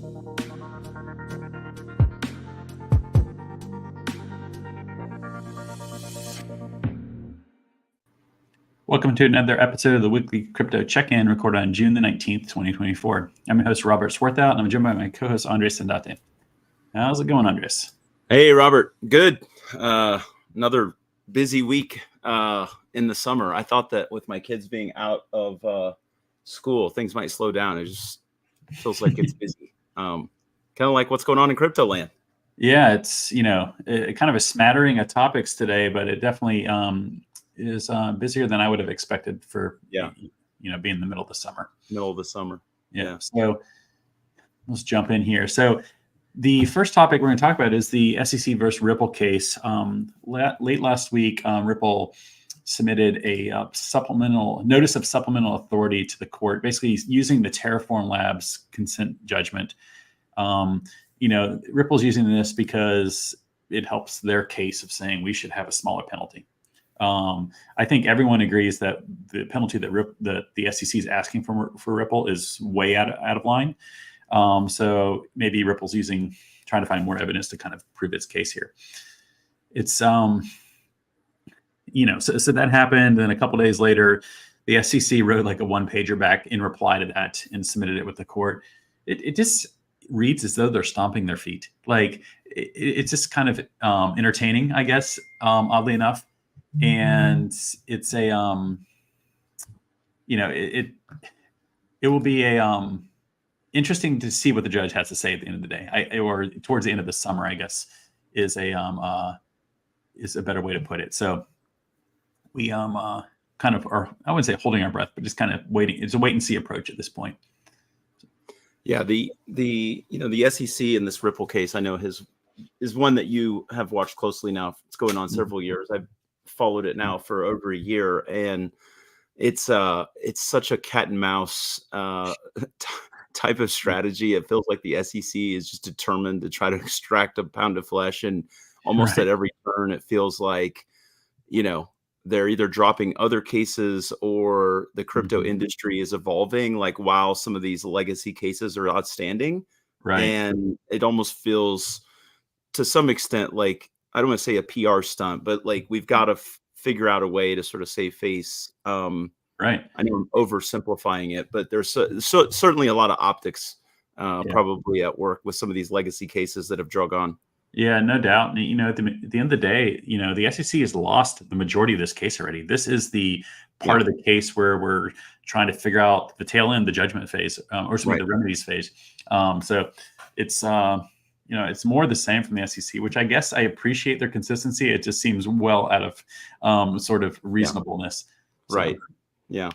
Welcome to another episode of the Weekly Crypto Check-In, recorded on June the 19th, 2024. I'm your host, Robert Swarthout, and I'm joined by my co-host, Andres Sandate. How's it going, Andres? Hey, Robert. Good. Another busy week in the summer. I thought that with my kids being out of school, things might slow down. It just feels like it's busy. Kind of like what's going on in crypto land. Yeah, it's, kind of a smattering of topics today, but it definitely is busier than I would have expected for, being in the middle of the summer. Yeah. So let's jump in here. So the first topic we're going to talk about is the SEC versus Ripple case. Late last week, Ripple submitted a notice of supplemental authority to the court, basically using the Terraform Labs consent judgment. Ripple's using this because it helps their case of saying we should have a smaller penalty. I think everyone agrees that the penalty that the SEC is asking for Ripple is way out of line. So maybe Ripple's trying to find more evidence to kind of prove its case here. It's, so that happened. And a couple days later, the SEC wrote like a one-pager back in reply to that and submitted it with the court. It just reads as though they're stomping their feet. Like it's just kind of entertaining, I guess, oddly enough. And it's a, it will be interesting to see what the judge has to say at the end of the day, or towards the end of the summer, I guess, is a better way to put it. So we kind of are, I wouldn't say holding our breath, but just kind of waiting. It's a wait and see approach at this point. Yeah, the SEC in this Ripple case, I know is one that you have watched closely now. It's going on several years. I've followed it now for over a year, and it's such a cat and mouse type of strategy. It feels like the SEC is just determined to try to extract a pound of flesh, and almost at every turn it feels like they're either dropping other cases or the crypto industry is evolving, like while some of these legacy cases are outstanding. Right. And it almost feels to some extent like, I don't want to say a PR stunt, but like we've got to figure out a way to sort of save face. Right. I know I'm oversimplifying it, but there's certainly a lot of optics probably at work with some of these legacy cases that have drug on. Yeah, no doubt. At the end of the day, the SEC has lost the majority of this case already. This is the part of the case where we're trying to figure out the tail end, the judgment phase, or some of the remedies phase. So it's it's more the same from the SEC, which I guess I appreciate their consistency. It just seems well out of sort of reasonableness. So, right. Yeah.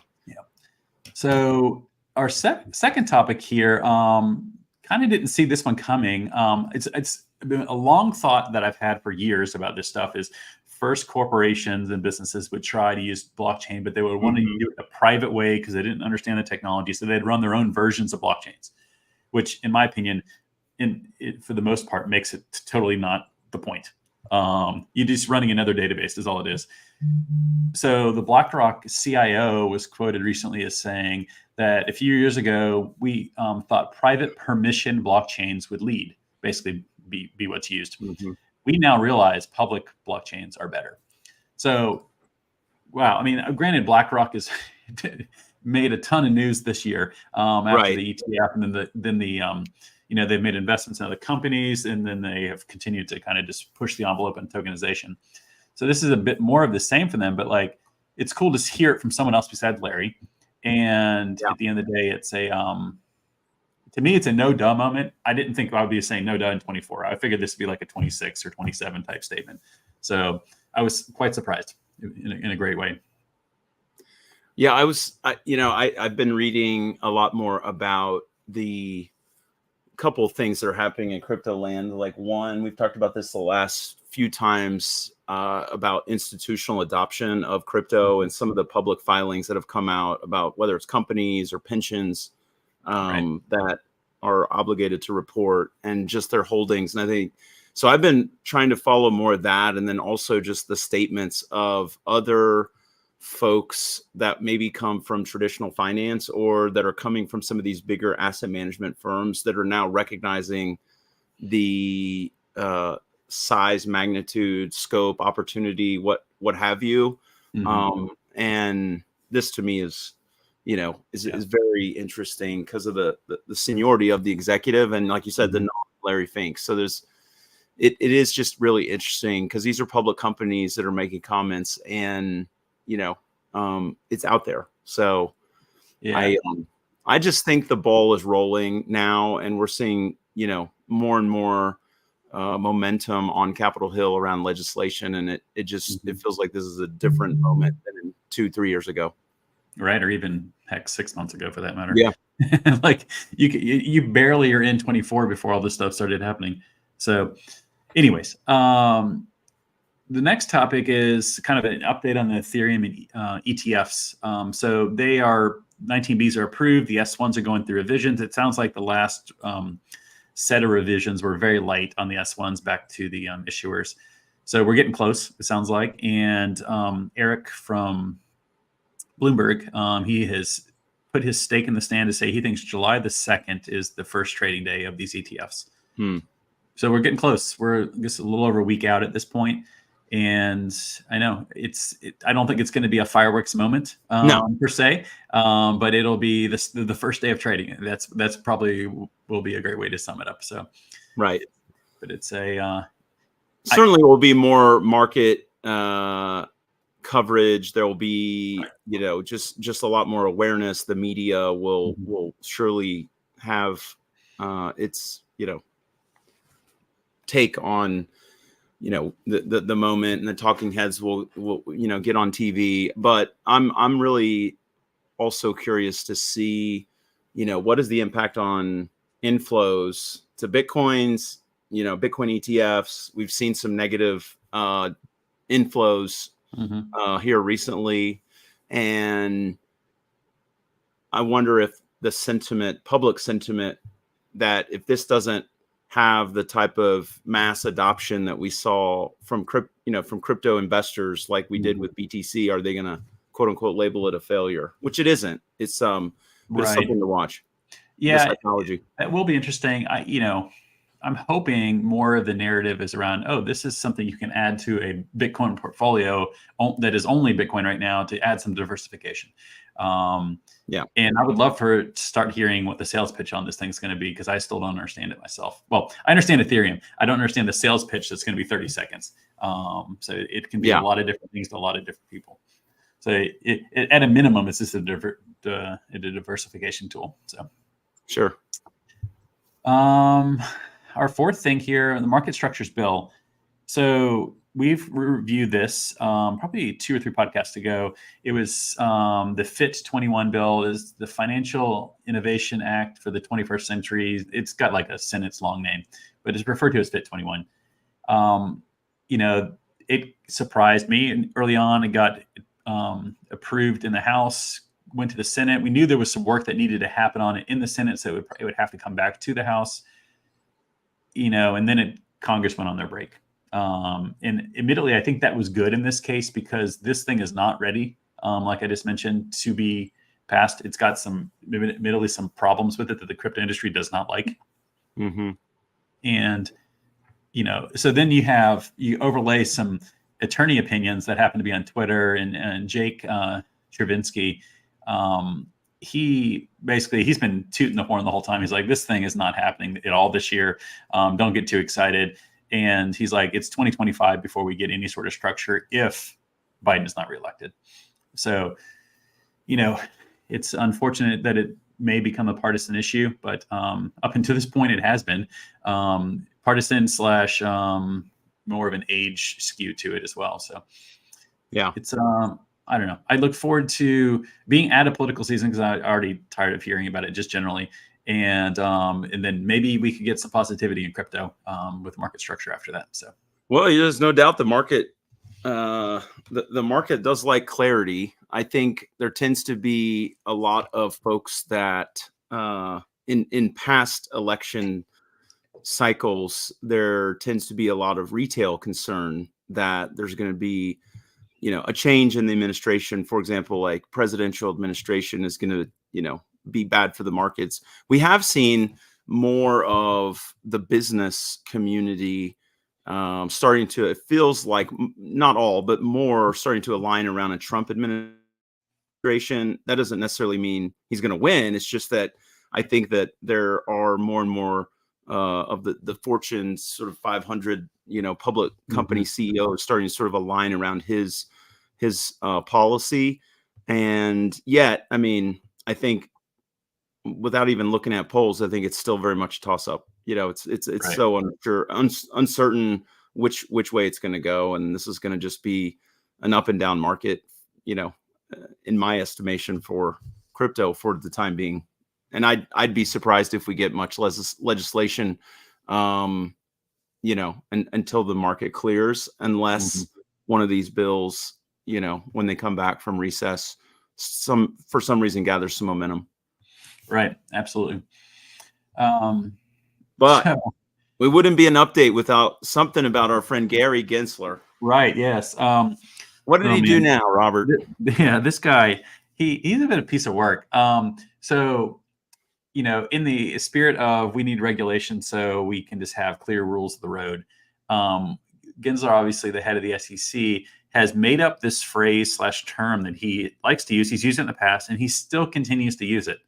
So our second topic here, kind of didn't see this one coming. It's been a long thought that I've had for years about this stuff is first corporations and businesses would try to use blockchain, but they would want to do it a private way because they didn't understand the technology. So they'd run their own versions of blockchains, which in my opinion, for the most part, makes it totally not the point. You're just running another database is all it is. So the BlackRock CIO was quoted recently as saying that a few years ago, we thought private permission blockchains would lead, basically be what's used. We now realize public blockchains are better. So, wow. I mean, granted, BlackRock has made a ton of news this year after the ETF, and then they've made investments in other companies, and then they have continued to kind of just push the envelope in tokenization. So this is a bit more of the same for them, but like, it's cool to hear it from someone else besides Larry. And at the end of the day, it's to me, it's a no duh moment. I didn't think I would be saying no duh in 24. I figured this would be like a 26 or 27 type statement. So I was quite surprised in a great way. Yeah, I've been reading a lot more about the couple of things that are happening in crypto land. Like one, we've talked about this the last few times about institutional adoption of crypto and some of the public filings that have come out about whether it's companies or pensions that are obligated to report and just their holdings. And I think, so I've been trying to follow more of that. And then also just the statements of other folks that maybe come from traditional finance or that are coming from some of these bigger asset management firms that are now recognizing the size, magnitude, scope, opportunity, what have you. And this to me is, is very interesting because of the seniority of the executive. And like you said, the Larry Fink. So it is just really interesting because these are public companies that are making comments, and it's out there. So I just think the ball is rolling now, and we're seeing more and more momentum on Capitol Hill around legislation, and it feels like this is a different moment than 2-3 years ago, right? Or even heck, 6 months ago for that matter. Yeah. Like you barely are in 24 before all this stuff started happening. So anyways, the next topic is kind of an update on the Ethereum and ETFs. So they are 19Bs are approved. The S1s are going through revisions. It sounds like the last set of revisions were very light on the S1s back to the issuers. So we're getting close, it sounds like. And Eric from Bloomberg, he has put his stake in the stand to say he thinks July the 2nd is the first trading day of these ETFs. So we're getting close. We're just a little over a week out at this point. And I know I don't think it's going to be a fireworks moment per se, but it'll be the first day of trading. That's probably will be a great way to sum it up. So, right. But it's certainly will be more market coverage. There will be, just a lot more awareness. The media will surely have its, take on, the moment, and the talking heads will get on TV. But I'm really also curious to see, what is the impact on inflows to Bitcoins, Bitcoin ETFs. We've seen some negative inflows here recently. And I wonder if the public sentiment, that if this doesn't have the type of mass adoption that we saw from crypto investors like we did with BTC, are they going to quote unquote label it a failure? Which it isn't. It's it's something to watch. Yeah, psychology. That will be interesting. I'm hoping more of the narrative is around, this is something you can add to a Bitcoin portfolio that is only Bitcoin right now, to add some diversification. And I would love to start hearing what the sales pitch on this thing is going to be, because I still don't understand it myself. Well, I understand Ethereum. I don't understand the sales pitch that's going to be 30 seconds. So it can be a lot of different things to a lot of different people. So at a minimum, it's just a diversification tool. So sure. Our fourth thing here, the market structures bill. So we've reviewed this probably 2 or 3 podcasts ago. It was the FIT 21 bill, is the Financial Innovation Act for the 21st century. It's got like a sentence long name, but it's referred to as FIT 21. It surprised me. And early on, it got approved in the House, went to the Senate. We knew there was some work that needed to happen on it in the Senate, so it would have to come back to the House. And then Congress went on their break. And admittedly, I think that was good in this case, because this thing is not ready, like I just mentioned, to be passed. It's got admittedly some problems with it that the crypto industry does not like. And, so then you overlay some attorney opinions that happen to be on Twitter, and Jake Chervinsky, he's been tooting the horn the whole time. He's like, this thing is not happening at all this year. Don't get too excited. And he's like, it's 2025 before we get any sort of structure if Biden is not reelected. So, it's unfortunate that it may become a partisan issue, but up until this point, it has been partisan / more of an age skew to it as well. So, it's I don't know. I look forward to being at a political season, because I'm already tired of hearing about it just generally. And then maybe we could get some positivity in crypto with market structure after that. So, well, there's no doubt the market, the market does like clarity. I think there tends to be a lot of folks that in past election cycles, there tends to be a lot of retail concern that there's going to be a change in the administration, for example, like presidential administration, is going to, be bad for the markets. We have seen more of the business community starting to, it feels like not all, but more starting to align around a Trump administration. That doesn't necessarily mean he's going to win. It's just that I think that there are more and more of the Fortune sort of 500, public company CEOs starting to sort of align around his policy. And yet, I mean, I think without even looking at polls, I think it's still very much a toss up. It's Right. so unsure, uncertain which way it's going to go, and this is going to just be an up and down market, in my estimation, for crypto for the time being. And I'd be surprised if we get much less legislation, until the market clears, unless one of these bills, when they come back from recess, for some reason gathers some momentum. Right. Absolutely. But so, we wouldn't be an update without something about our friend Gary Gensler. right. Yes. What did he do now, Robert? Yeah, this guy, he's a bit of a piece of work. So, in the spirit of we need regulation so we can just have clear rules of the road, Gensler, obviously the head of the SEC, has made up this phrase/term that he likes to use. He's used it in the past, and he still continues to use it.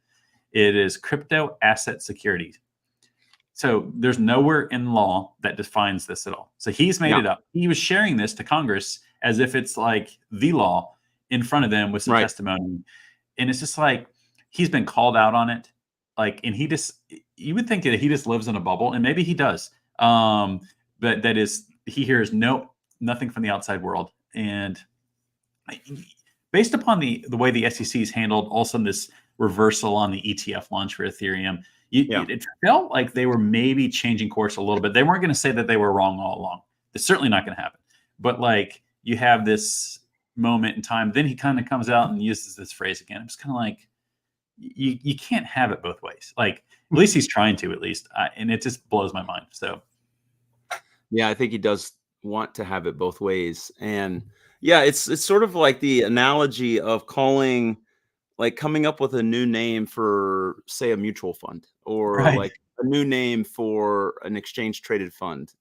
It is crypto asset securities. So there's nowhere in law that defines this at all. So he's made it up. He was sharing this to Congress as if it's like the law in front of them with some testimony. And it's just like, he's been called out on it. And you would think that he just lives in a bubble, and maybe he does. But that is, he hears nothing from the outside world. And based upon the way the SEC has handled also this reversal on the ETF launch for Ethereum, it felt like they were maybe changing course a little bit. They weren't going to say that they were wrong all along. It's certainly not going to happen. But you have this moment in time, then he kind of comes out and uses this phrase again. It's kind of like, you can't have it both ways. At least he's trying to, at least. And it just blows my mind. So, yeah, I think he does want to have it both ways. And yeah, it's sort of like the analogy of coming up with a new name for, say, a mutual fund, or like a new name for an exchange traded fund,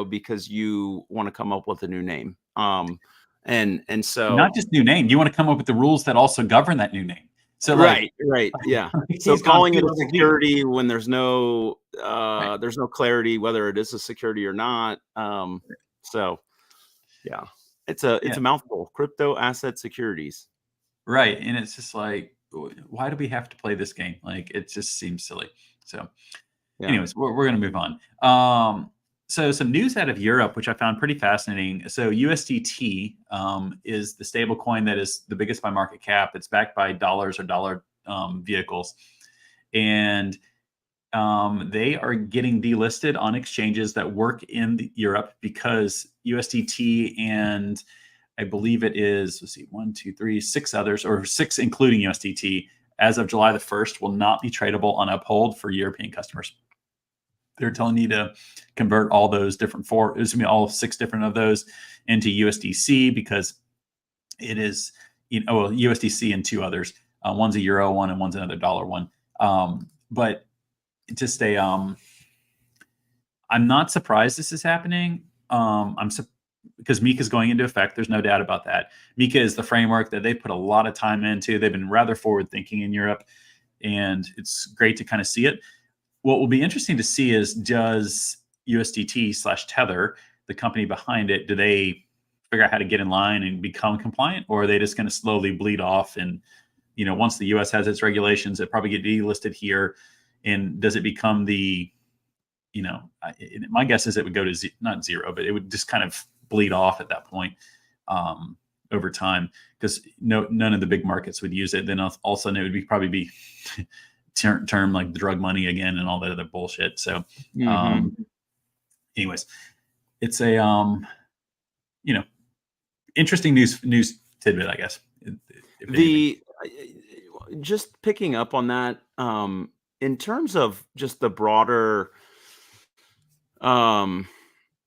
because you want to come up with a new name. And so not just new name, you want to come up with the rules that also govern that new name. So right. Yeah. So calling it a security when there's no clarity whether it is a security or not. So yeah, it's a mouthful. Crypto asset securities. Right. And it's just like, why do we have to play this game? It just seems silly. So anyways, we're going to move on. So some news out of Europe, which I found pretty fascinating. So USDT is the stable coin that is the biggest by market cap. It's backed by dollars or dollar vehicles. And they are getting delisted on exchanges that work in Europe because USDT and I believe it is, let's see, 1, 2, 3, 6 others, or 6 including USDT, as of July the 1st, will not be tradable on Uphold for European customers. They're telling you to convert all those different all 6 different of those into USDC, because it is, USDC and 2 others. One's a euro one and one's another dollar one. But just I'm not surprised this is happening. Because MiCA is going into effect. There's no doubt about that. MiCA is the framework that they put a lot of time into. They've been rather forward thinking in Europe, and it's great to kind of see it. What will be interesting to see is, does USDT/Tether, the company behind it, do they figure out how to get in line and become compliant, or are they just going to slowly bleed off? And, once the US has its regulations, it probably get delisted here. And does it become my guess is it would go to not zero, but it would just kind of bleed off at that point over time, because none of the big markets would use it. Then all of a sudden it would probably be term like the drug money again and all that other bullshit. So anyways, it's a interesting news tidbit, I guess. Just picking up on that, in terms of just the broader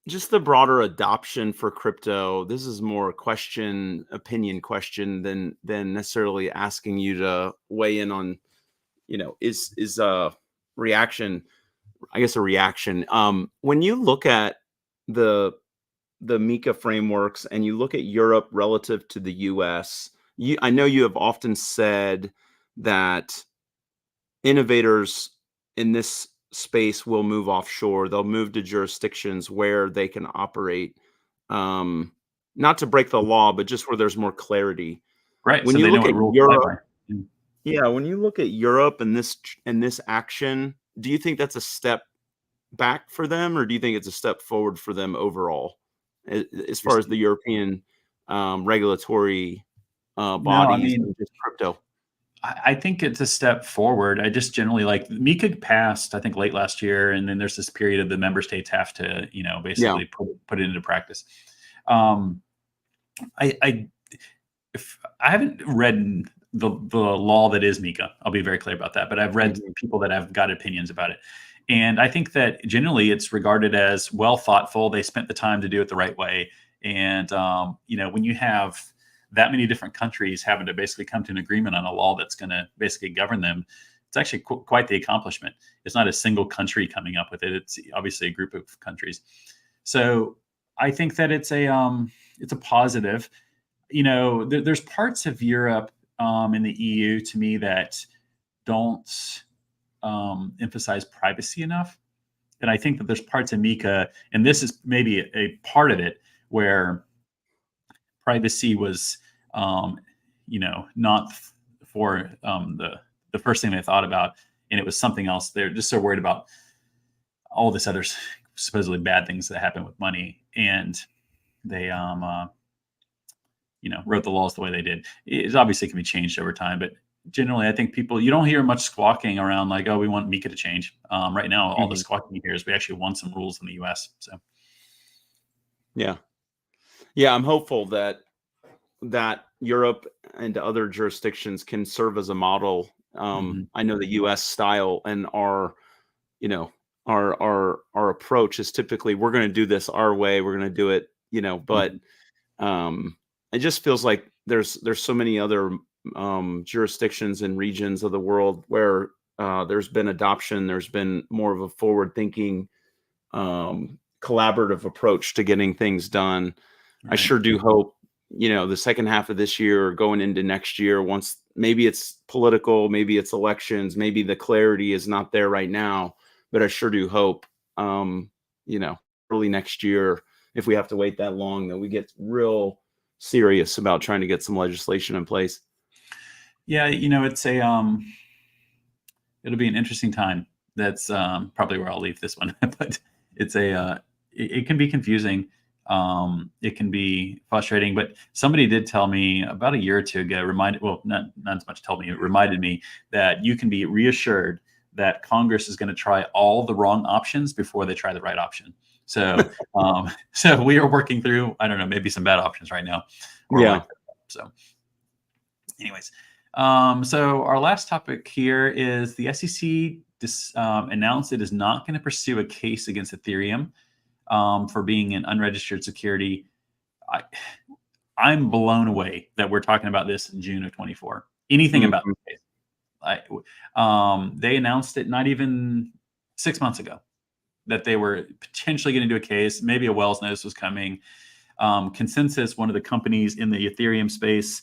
just the broader adoption for crypto. This is more opinion question than necessarily asking you to weigh in on, is a reaction, I guess a reaction. When you look at the MiCA frameworks and you look at Europe relative to the US, I know you have often said that innovators in this space will move offshore. They'll move to jurisdictions where they can operate, not to break the law, but just where there's more clarity. Right. When So you they know look what at rules to play Europe, by. Mm. yeah, when you look at Europe and this action, do you think that's a step back for them, or do you think it's a step forward for them overall, as far as the European regulatory No, I bodies mean, and just crypto? I think it's a step forward. I just generally like MiCA passed, I think, late last year, and then there's this period of the member states have to, Yeah. basically put it into practice. Um, I if I haven't read the law that is MiCA, I'll be very clear about that, but I've read Mhm. people that have got opinions about it, and I think that generally it's regarded as well thoughtful. They spent the time to do it the right way, and when you have that many different countries having to basically come to an agreement on a law that's going to basically govern them, it's actually quite the accomplishment. It's not a single country coming up with it; it's obviously a group of countries. So I think that it's a positive. There's parts of Europe and the EU to me that don't emphasize privacy enough. And I think that there's parts of MiCA, and this is maybe a part of it, where privacy was, not for the first thing they thought about, and it was something else. They're just so worried about all this other supposedly bad things that happen with money, and they wrote the laws the way they did. It obviously can be changed over time, but generally, I think you don't hear much squawking around like, oh, we want MiCA to change. Right now, all the Mhm. squawking here is we actually want some rules in the U.S. So Yeah. Yeah, I'm hopeful that Europe and other jurisdictions can serve as a model. mhm, I know the U.S. style and you know, our approach is typically we're going to do this our way. We're going to do it, but mhm, um, it just feels like there's so many other jurisdictions and regions of the world where there's been adoption. There's been more of a forward thinking, collaborative approach to getting things done. I right. sure do hope, the second half of this year or going into next year, once maybe it's political, maybe it's elections, maybe the clarity is not there right now, but I sure do hope, you know, early next year, if we have to wait that long, that we get real serious about trying to get some legislation in place. Yeah, it's it'll be an interesting time. That's probably where I'll leave this one. But it's it can be confusing. It can be frustrating. But somebody did tell me about a year or two ago, not as much told me, it reminded me that you can be reassured that Congress is going to try all the wrong options before they try the right option. So, so we are working through, I don't know, maybe some bad options right now, or Yeah. like, so anyways, so our last topic here is the SEC announced it is not going to pursue a case against Ethereum for being an unregistered security. I, I'm blown away that we're talking about this in June of 24. Anything about Mhm. this case. They announced it not even 6 months ago that they were potentially going to do a case. Maybe a Wells notice was coming. Consensus, one of the companies in the Ethereum space,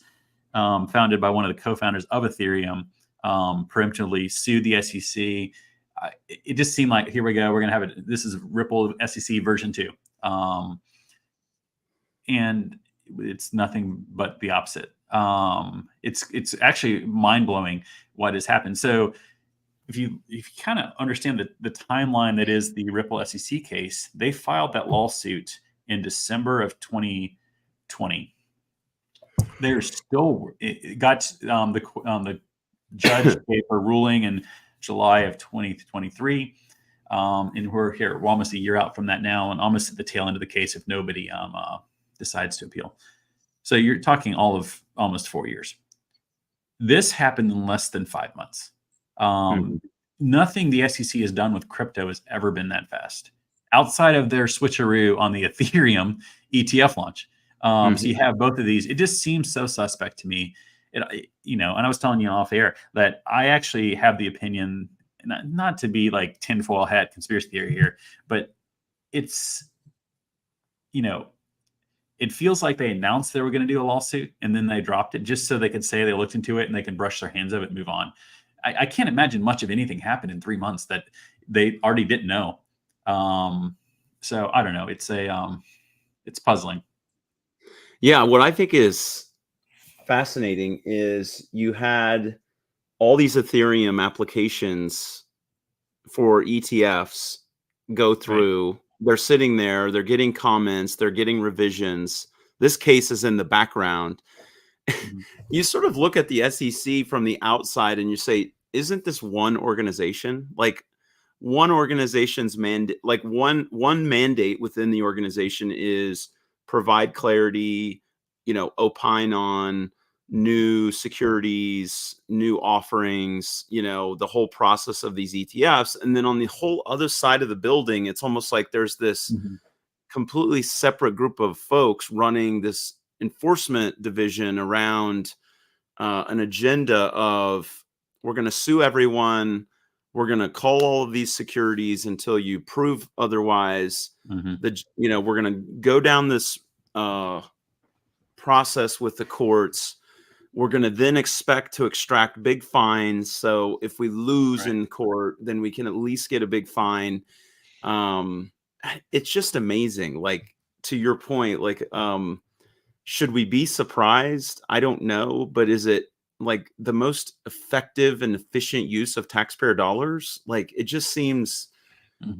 founded by one of the co-founders of Ethereum, preemptively sued the SEC. It just seemed like, here we go, we're going to have it. This is Ripple SEC version 2. And it's nothing but the opposite. It's actually mind blowing what has happened. So if you kind of understand the timeline that is the Ripple SEC case, they filed that lawsuit in December of 2020. They're still it got the judge gave her ruling in July of 2023. And we're almost a year out from that now, and almost at the tail end of the case if nobody decides to appeal. So you're talking all of almost 4 years. This happened in less than 5 months. Mhm. Nothing the SEC has done with crypto has ever been that fast. outside of their switcheroo on the Ethereum ETF launch. So you have both of these. It just seems so suspect to me. And I was telling you off air that I actually have the opinion, not to be like tinfoil hat conspiracy theory here, but it's, it feels like they announced they were going to do a lawsuit and then they dropped it just so they could say they looked into it and they can brush their hands of it and move on. I can't imagine much of anything happened in 3 months that they already didn't know. So I don't know. It's puzzling. Yeah, what I think is fascinating is you had all these Ethereum applications for ETFs go through. Right. They're sitting there, they're getting comments, they're getting revisions. This case is in the background. You sort of look at the SEC from the outside and you say, isn't this one organization? Like one organization's mandate, like one mandate within the organization is provide clarity, opine on new securities, new offerings, the whole process of these ETFs. And then on the whole other side of the building, it's almost like there's this completely separate group of folks running this enforcement division around an agenda of, we're going to sue everyone. We're going to call all of these securities until you prove otherwise. We're going to go down this process with the courts. We're going to then expect to extract big fines. So if we lose in court, then we can at least get a big fine. It's just amazing. Like, to your point, like, should we be surprised? I don't know. But is it like the most effective and efficient use of taxpayer dollars? Like, it just seems,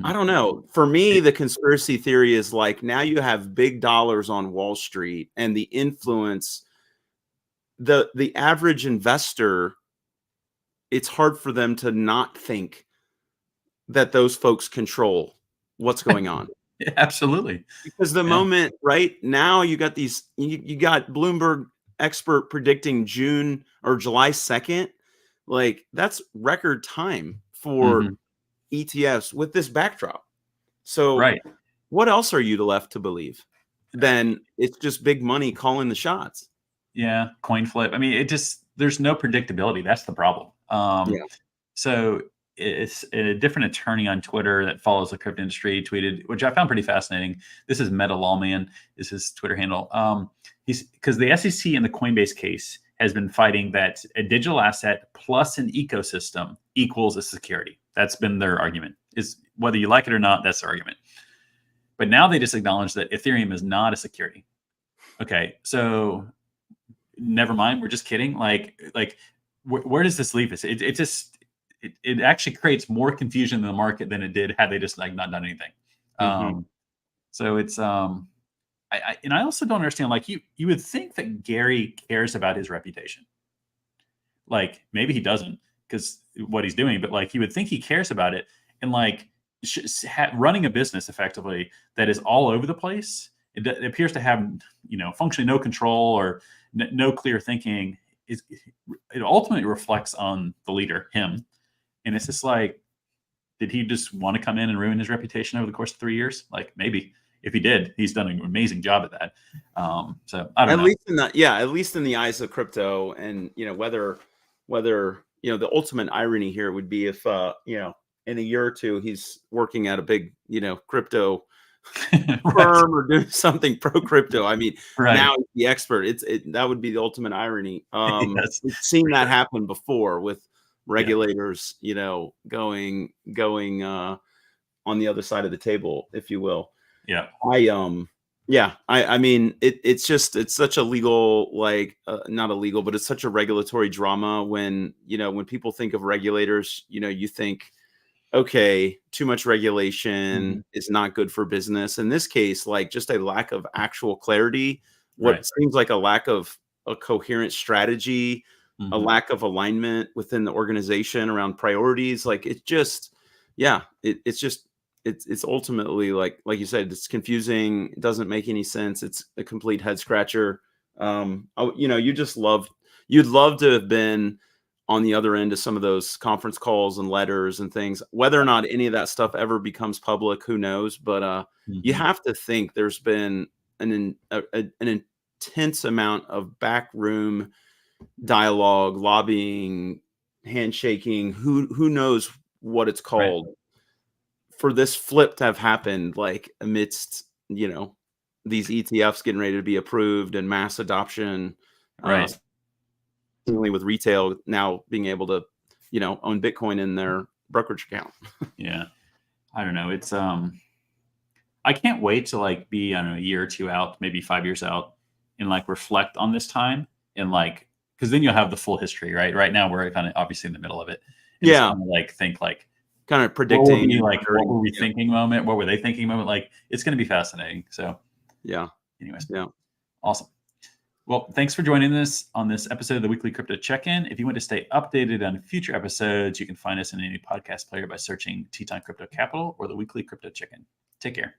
I don't know. For me, the conspiracy theory is like, now you have big dollars on Wall Street and the influence. The average investor, it's hard for them to not think that those folks control what's going on. Yeah, absolutely. Because the moment right now you got these, you got Bloomberg expert predicting June or July 2nd. Like, that's record time for ETFs with this backdrop. So what else are you left to believe? Then it's just big money calling the shots. Yeah, coin flip. I mean, there's no predictability. That's the problem. So it's a different attorney on Twitter that follows the crypto industry tweeted, which I found pretty fascinating. This is Meta Lawman, is his Twitter handle. He's because the SEC in the Coinbase case has been fighting that a digital asset plus an ecosystem equals a security. That's been their argument. Is whether you like it or not, that's their argument. But now they just acknowledge that Ethereum is not a security. Okay, so never mind. We're just kidding. Like where does this leave us? It actually creates more confusion in the market than it did had they just like not done anything. So it's I also don't understand. Like you would think that Gary cares about his reputation. Like maybe he doesn't because what he's doing, but like you would think he cares about it. And like running a business effectively that is all over the place, it appears to have functionally no control or no clear thinking. It ultimately reflects on the leader, him. And it's just like, did he just want to come in and ruin his reputation over the course of 3 years? Like maybe if he did, he's done an amazing job at that. So I don't know. At least in the eyes of crypto, and whether the ultimate irony here would be if in a year or two he's working at a big crypto firm or doing something pro crypto. I mean, now he's the expert. That would be the ultimate irony. Yes, we've seen that happen before with regulators, going on the other side of the table, if you will. Yeah. I mean, it's such a legal, not illegal, but it's such a regulatory drama when people think of regulators, you think, okay, too much regulation is not good for business. In this case, like just a lack of actual clarity, seems like a lack of a coherent strategy, a lack of alignment within the organization around priorities. Like it's just, it's ultimately like you said, it's confusing. It doesn't make any sense. It's a complete head scratcher. You'd love to have been on the other end of some of those conference calls and letters and things. Whether or not any of that stuff ever becomes public, who knows? But you have to think there's been an intense amount of backroom dialogue, lobbying, handshaking, who knows what it's called, for this flip to have happened, like amidst, these ETFs getting ready to be approved and mass adoption, Right. with retail now being able to, own Bitcoin in their brokerage account. Yeah. I don't know. It's I can't wait to like be, I don't know, a year or two out, maybe 5 years out, and like reflect on this time, and like, because then you'll have the full history, right? Right now we're kind of obviously in the middle of it. And just kind of like think like, kind of what predicting, what were we thinking moment? What were they thinking moment? Like, it's going to be fascinating. So anyways, awesome. Well, thanks for joining us on this episode of the Weekly Crypto Check-In. If you want to stay updated on future episodes, you can find us in any podcast player by searching Teton Crypto Capital or the Weekly Crypto Check-In. Take care.